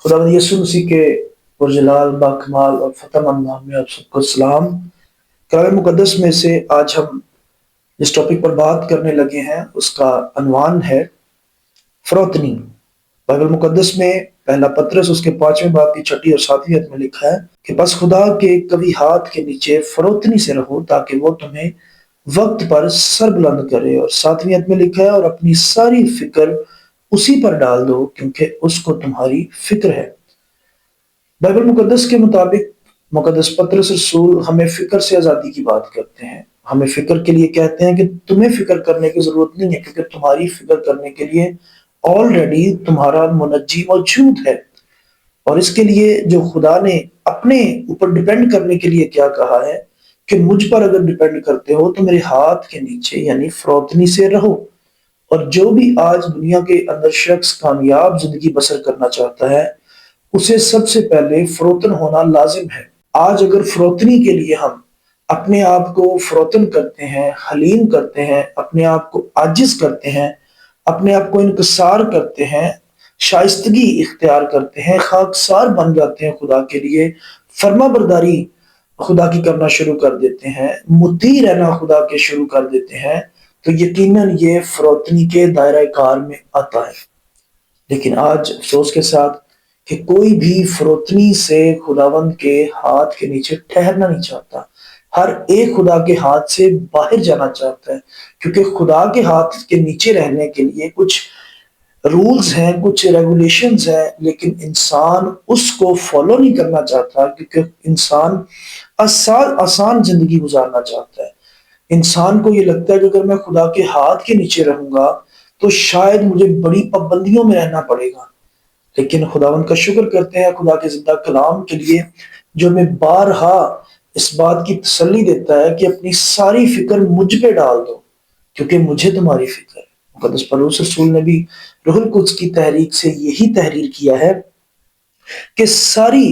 खुदावंद यीशु मसीह के पुरजलाल बाकमाल और फतेहमंद नाम में आप सबको सलाम। कलाम मुकद्दस में से आज हम जिस टॉपिक पर बात करने लगे हैं उसका अनवान है फरोतनी। बाइबल मुकद्दस में पहला पत्रस उसके 5वें बाब की 6 और 7वीं आयत में लिखा है कि बस खुदा के कभी हाथ के नीचे फरोतनी से रहो ताकि वो तुम्हें वक्त पर सर बुलंद करे। और 7वीं आयत में लिखा है और अपनी सारी फिक्र उसी पर डाल दो क्योंकि उसको तुम्हारी फिक्र है। बाइबल मुकद्दस के मुताबिक मुकद्दस पत्रस रसूल हमें फिक्र से आज़ादी की बात करते हैं। हमें फिक्र के लिए कहते हैं कि तुम्हें फिक्र करने की जरूरत नहीं है क्योंकि तुम्हारी फिक्र करने के लिए ऑलरेडी तुम्हारा मुनज्जी मौजूद है। और इसके लिए जो खुदा ने अपने ऊपर डिपेंड करने के लिए क्या कहा है कि मुझ पर अगर डिपेंड करते हो तो मेरे हाथ के नीचे यानी फरोतनी से रहो। और जो भी आज दुनिया के अंदर शख्स कामयाब जिंदगी बसर करना चाहता है उसे सबसे पहले फरोतन होना लाजिम है। आज अगर फरोतनी के लिए हम अपने आप को फरोतन करते हैं, हलीम करते हैं, अपने आप को आजिज करते हैं, अपने आप को इनकसार करते हैं, शाइस्तगी इख्तियार करते हैं, खाकसार बन जाते हैं खुदा के लिए, फर्मा बरदारी खुदा की करना शुरू कर देते हैं, मुती रहना खुदा के शुरू कर देते हैं, तो यकीनन ये फरोतनी के दायरा कार में आता है। लेकिन आज अफसोस के साथ कि कोई भी फरोतनी से खुदावंद के हाथ के नीचे ठहरना नहीं चाहता। हर एक खुदा के हाथ से बाहर जाना चाहता है क्योंकि खुदा के हाथ के नीचे रहने के लिए कुछ रूल्स हैं, कुछ रेगुलेशंस हैं, लेकिन इंसान उसको फॉलो नहीं करना चाहता क्योंकि इंसान आसान आसान जिंदगी गुजारना चाहता है। इंसान को ये लगता है कि अगर मैं खुदा के हाथ के नीचे रहूंगा तो शायद मुझे बड़ी पाबंदियों में रहना पड़ेगा। लेकिन खुदावंद का शुक्र करते हैं खुदा के जिंदा कलाम के लिए जो हमें बारहा इस बात की तसल्ली देता है कि अपनी सारी फिक्र मुझ पे डाल दो क्योंकि मुझे तुम्हारी फिक्र है। मुकद्दस पौलुस रसूल ने भी रूहुल कुद्स की तहरीक से यही तहरीर किया है कि सारी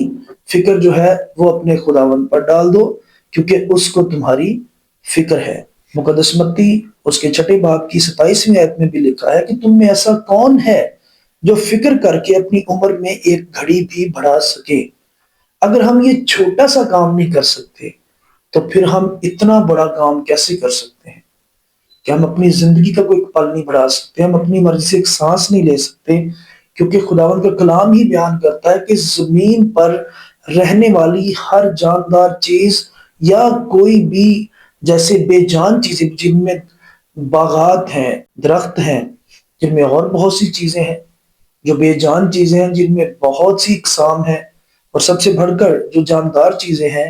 फिक्र जो है वो अपने खुदावंद पर डाल दो क्योंकि उसको तुम्हारी फिक्र है। मुकद्दस मत्ती उसके 6 बाब की 27वीं आयत में भी लिखा है कि तुम में ऐसा कौन है जो फिक्र करके अपनी उम्र में एक घड़ी भी बढ़ा सके। अगर हम ये छोटा सा काम नहीं कर सकते तो फिर हम इतना बड़ा काम कैसे कर सकते हैं कि हम अपनी जिंदगी का कोई पल नहीं बढ़ा सकते, हम अपनी मर्जी से एक सांस नहीं ले सकते क्योंकि खुदावंद का कलाम ही बयान करता है कि जमीन पर रहने वाली हर जानदार चीज या कोई भी जैसे बेजान चीजें जिनमें बागात हैं, दरख्त हैं, जिनमें और बहुत सी चीजें हैं जो बेजान चीजें हैं, जिनमें बहुत सी इकसाम है, और सबसे बढ़कर जो जानदार चीजें हैं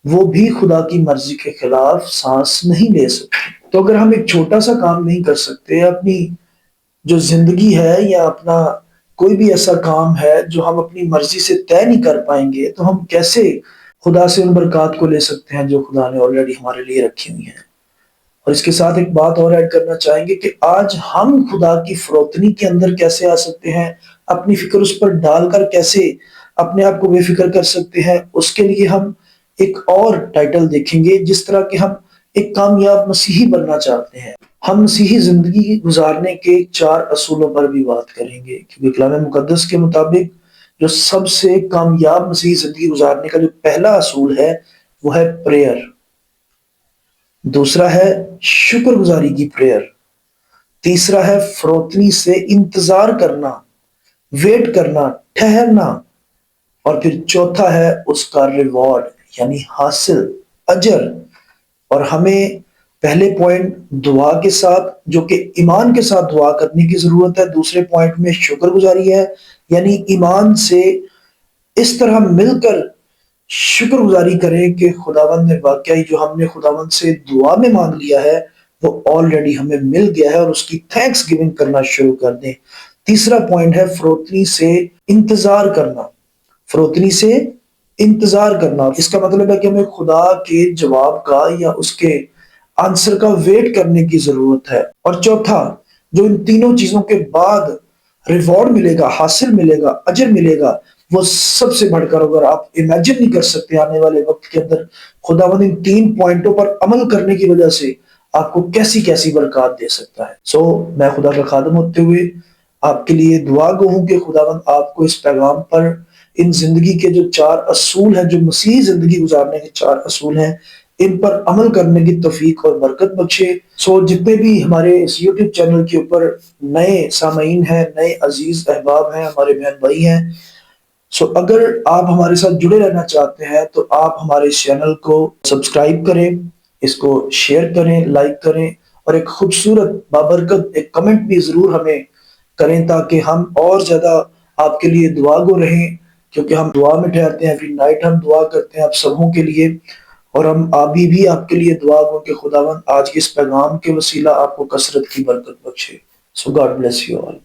वो भी खुदा की मर्जी के खिलाफ सांस नहीं ले सकती। तो अगर हम एक छोटा सा काम नहीं कर सकते, अपनी जो जिंदगी है या अपना कोई भी ऐसा काम है जो हम अपनी मर्जी से तय नहीं कर पाएंगे, तो हम कैसे खुदा से उन बरकत को ले सकते हैं जो खुदा ने ऑलरेडी हमारे लिए रखी हुई है। और इसके साथ एक बात और ऐड करना चाहेंगे कि आज हम खुदा की फरोतनी के अंदर कैसे आ सकते हैं, अपनी फिक्र उस पर डालकर कैसे अपने आप को बेफिक्र कर सकते हैं। उसके लिए हम एक और टाइटल देखेंगे, जिस तरह के हम एक कामयाब मसीही बनना चाहते हैं, हम मसीही जिंदगी गुजारने के 4 असूलों पर भी बात करेंगे क्योंकि कलाम मुकद्दस के मुताबिक जो सबसे कामयाब मसीही जिंदगी गुजारने का जो पहला असूल है वो है प्रेयर। दूसरा है शुक्रगुजारी की प्रेयर। तीसरा है फरोतनी से इंतजार करना, वेट करना, ठहरना। और फिर चौथा है उसका रिवॉर्ड यानी हासिल, अजर। और हमें पहले पॉइंट दुआ के साथ जो कि ईमान के साथ दुआ करने की जरूरत है, दूसरे पॉइंट में शुक्रगुजारी है यानी ईमान से इस तरह मिलकर शुक्रगुजारी करें कि खुदावंद ने वाकई जो हमने खुदावंद से दुआ में मांग लिया है वो ऑलरेडी हमें मिल गया है और उसकी थैंक्स गिविंग करना शुरू कर दें। तीसरा पॉइंट है फरोतनी से इंतजार करना। फरोतनी से इंतजार करना, इसका मतलब है कि हमें खुदा के जवाब का या उसके आंसर का वेट करने की जरूरत है। और चौथा, जो इन तीनों चीजों के बाद रिवॉर्ड मिलेगा, हासिल मिलेगा, अजर मिलेगा, वो सबसे बढ़कर अगर आप इमेजिन नहीं कर सकते आने वाले वक्त के अंदर खुदावंद इन 3 पॉइंटों पर अमल करने की वजह से आपको कैसी कैसी बरकत दे सकता है। मैं खुदा का खादम होते हुए آپ کے لیے دعا گو ہوں کہ خداوند آپ کو اس پیغام پر ان زندگی کے جو 4 اصول ہیں، جو مسیحی زندگی گزارنے کے 4 اصول ہیں، ان پر عمل کرنے کی توفیق اور برکت بخشے۔ جتنے بھی ہمارے اس یوٹیوب چینل کے اوپر نئے سامعین ہیں، نئے عزیز احباب ہیں، ہمارے بہن بھائی ہیں، اگر آپ ہمارے ساتھ جڑے رہنا چاہتے ہیں تو آپ ہمارے اس چینل کو سبسکرائب کریں، اس کو شیئر کریں، لائک کریں، اور ایک خوبصورت بابرکت ایک کمنٹ بھی ضرور ہمیں کریں تاکہ ہم اور زیادہ آپ کے لیے دعا گو رہیں، کیونکہ ہم دعا میں ٹھہرتے ہیں، ایوری نائٹ ہم دعا کرتے ہیں آپ سبوں کے لیے، اور ہم ابھی بھی آپ کے لیے دعا گو کہ خداوند آج کے اس پیغام کے وسیلہ آپ کو کثرت کی برکت بخشے۔ So God bless you all.